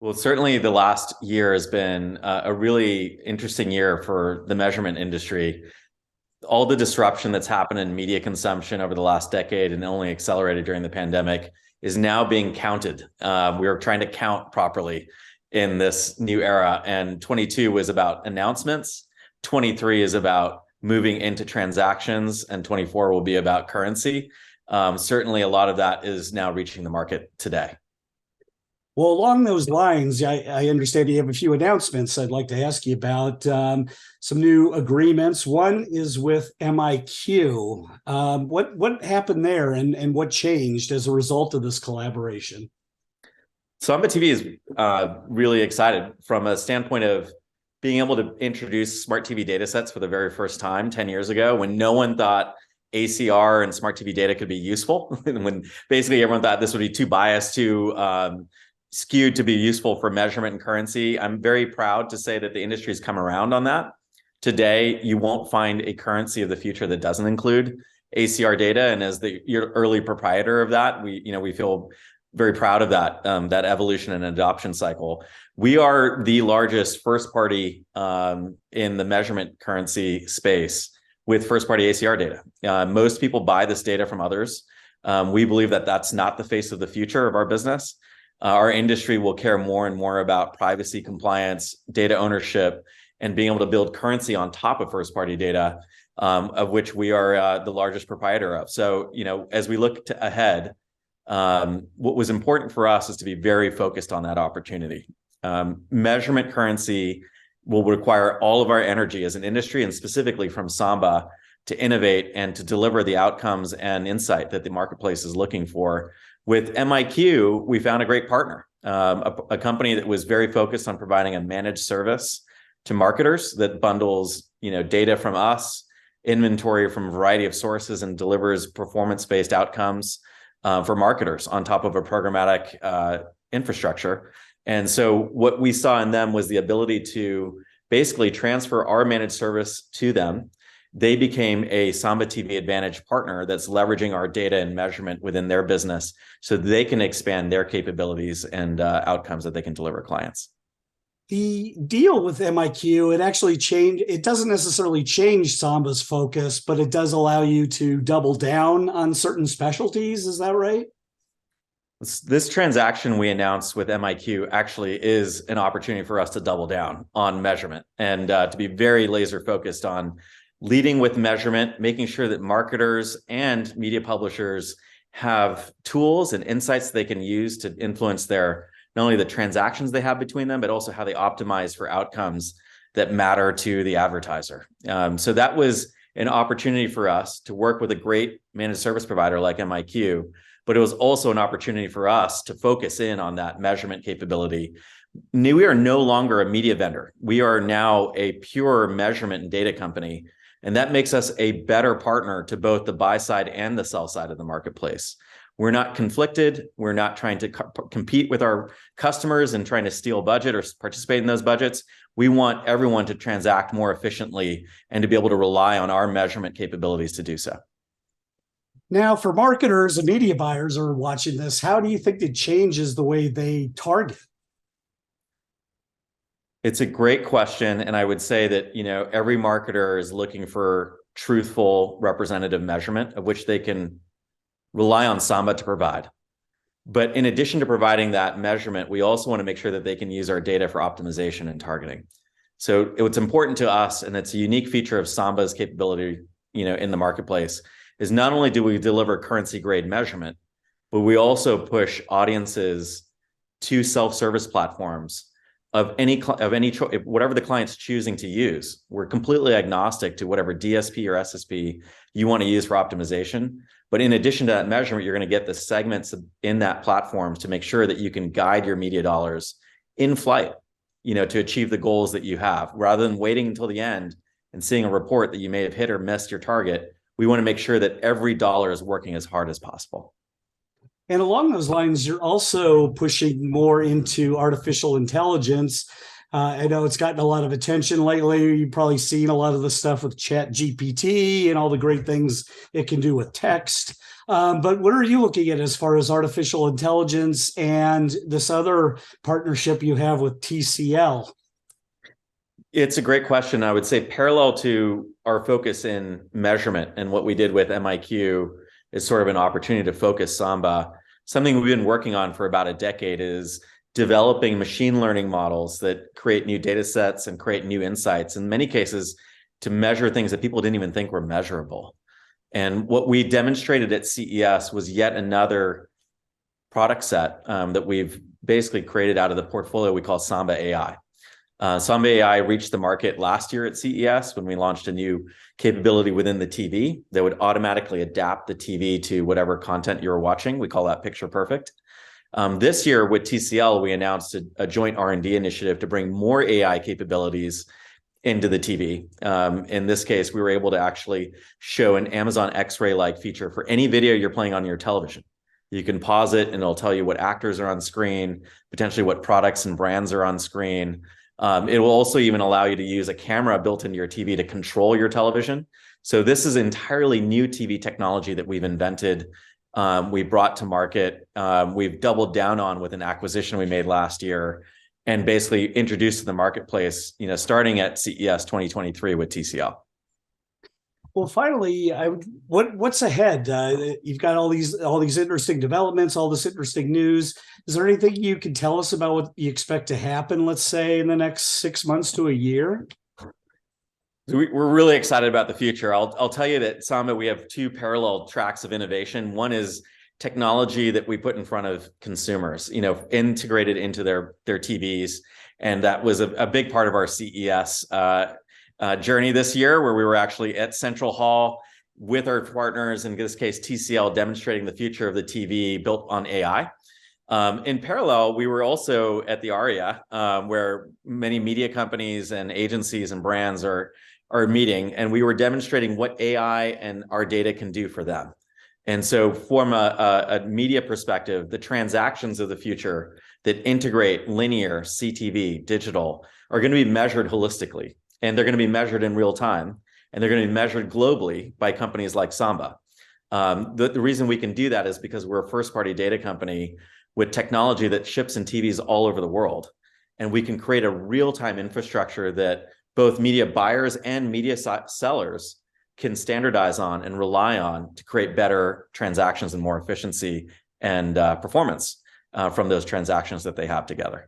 Well, certainly the last year has been a really interesting year for the measurement industry. All the disruption that's happened in media consumption over the last decade and only accelerated during the pandemic is now being counted. We are trying to count properly in this new era. And 22 was about announcements, 23 is about moving into transactions, and 24 will be about currency. Certainly, a lot of that is now reaching the market today. Well, along those lines, I understand you have a few announcements I'd like to ask you about. Some new agreements. One is with MIQ. What happened there, and what changed as a result of this collaboration? Samba TV is really excited from a standpoint of being able to introduce smart TV data sets for the very first time 10 years ago when no one thought ACR and smart TV data could be useful. When basically everyone thought this would be too biased, too skewed to be useful for measurement and currency. I'm very proud to say that the industry has come around on that. Today, you won't find a currency of the future that doesn't include ACR data. And as the early proprietor of that, we feel very proud of that evolution and adoption cycle. We are the largest first party in the measurement currency space with first party ACR data. Most people buy this data from others. We believe that that's not the face of the future of our business. Our industry will care more and more about privacy, compliance, data ownership, and being able to build currency on top of first party data, of which we are the largest proprietor of. So, as we look ahead, what was important for us is to be very focused on that opportunity. Measurement currency will require all of our energy as an industry, and specifically from Samba, to innovate and to deliver the outcomes and insight that the marketplace is looking for. With MIQ, we found a great partner, a company that was very focused on providing a managed service to marketers that bundles, data from us, inventory from a variety of sources, and delivers performance-based outcomes for marketers on top of a programmatic infrastructure. And so what we saw in them was the ability to basically transfer our managed service to them. They became a Samba TV Advantage partner that's leveraging our data and measurement within their business so they can expand their capabilities and outcomes that they can deliver clients. The deal with MIQ, it actually changed. It doesn't necessarily change Samba's focus, but it does allow you to double down on certain specialties. Is that right? This transaction we announced with MIQ actually is an opportunity for us to double down on measurement and to be very laser focused on leading with measurement, making sure that marketers and media publishers have tools and insights they can use to influence their not only the transactions they have between them, but also how they optimize for outcomes that matter to the advertiser. So that was an opportunity for us to work with a great managed service provider like MIQ, but it was also an opportunity for us to focus in on that measurement capability. We are no longer a media vendor. We are now a pure measurement and data company. And that makes us a better partner to both the buy side and the sell side of the marketplace. We're not conflicted. We're not trying to compete with our customers and trying to steal budget or participate in those budgets. We want everyone to transact more efficiently and to be able to rely on our measurement capabilities to do so. Now, for marketers and media buyers who are watching this, how do you think it changes the way they target? It's a great question. And I would say that, every marketer is looking for truthful representative measurement of which they can rely on Samba to provide. But in addition to providing that measurement, we also want to make sure that they can use our data for optimization and targeting. So what's important to us, and it's a unique feature of Samba's capability, in the marketplace, is not only do we deliver currency grade measurement, but we also push audiences to self-service platforms of any whatever the client's choosing to use. We're completely agnostic to whatever DSP or SSP you want to use for optimization. But in addition to that measurement, you're going to get the segments in that platform to make sure that you can guide your media dollars in flight, to achieve the goals that you have, rather than waiting until the end and seeing a report that you may have hit or missed your target. We want to make sure that every dollar is working as hard as possible. And along those lines, you're also pushing more into artificial intelligence. I know it's gotten a lot of attention lately. You've probably seen a lot of the stuff with Chat GPT and all the great things it can do with text. But what are you looking at as far as artificial intelligence and this other partnership you have with TCL? It's a great question. I would say parallel to our focus in measurement and what we did with MIQ is sort of an opportunity to focus Samba. Something we've been working on for about a decade is developing machine learning models that create new data sets and create new insights, in many cases, to measure things that people didn't even think were measurable. And what we demonstrated at CES was yet another product set that we've basically created out of the portfolio we call Samba AI. Samba AI reached the market last year at CES when we launched a new capability within the TV that would automatically adapt the TV to whatever content you're watching. We call that picture perfect. This year with TCL, we announced a joint R&D initiative to bring more AI capabilities into the TV. In this case, we were able to actually show an Amazon X-ray-like feature for any video you're playing on your television. You can pause it and it'll tell you what actors are on screen, potentially what products and brands are on screen. It will also even allow you to use a camera built into your TV to control your television. So this is entirely new TV technology that we've invented. We brought to market. We've doubled down on with an acquisition we made last year and basically introduced to the marketplace, starting at CES 2023 with TCL. Well, finally, what's ahead? You've got all these interesting developments, all this interesting news. Is there anything you can tell us about what you expect to happen, let's say, in the next 6 months to a year? We're really excited about the future. I'll tell you that Samba, we have two parallel tracks of innovation. One is technology that we put in front of consumers, integrated into their TVs, and that was a big part of our CES journey this year, where we were actually at Central Hall with our partners, in this case TCL, demonstrating the future of the TV built on AI. In parallel, we were also at the ARIA, where many media companies and agencies and brands are meeting, and we were demonstrating what AI and our data can do for them. And so from a media perspective, the transactions of the future that integrate linear, CTV, digital are going to be measured holistically, and they're going to be measured in real time, and they're going to be measured globally by companies like Samba. The reason we can do that is because we're a first-party data company with technology that ships in TVs all over the world. And we can create a real-time infrastructure that both media buyers and media sellers can standardize on and rely on to create better transactions and more efficiency and performance from those transactions that they have together.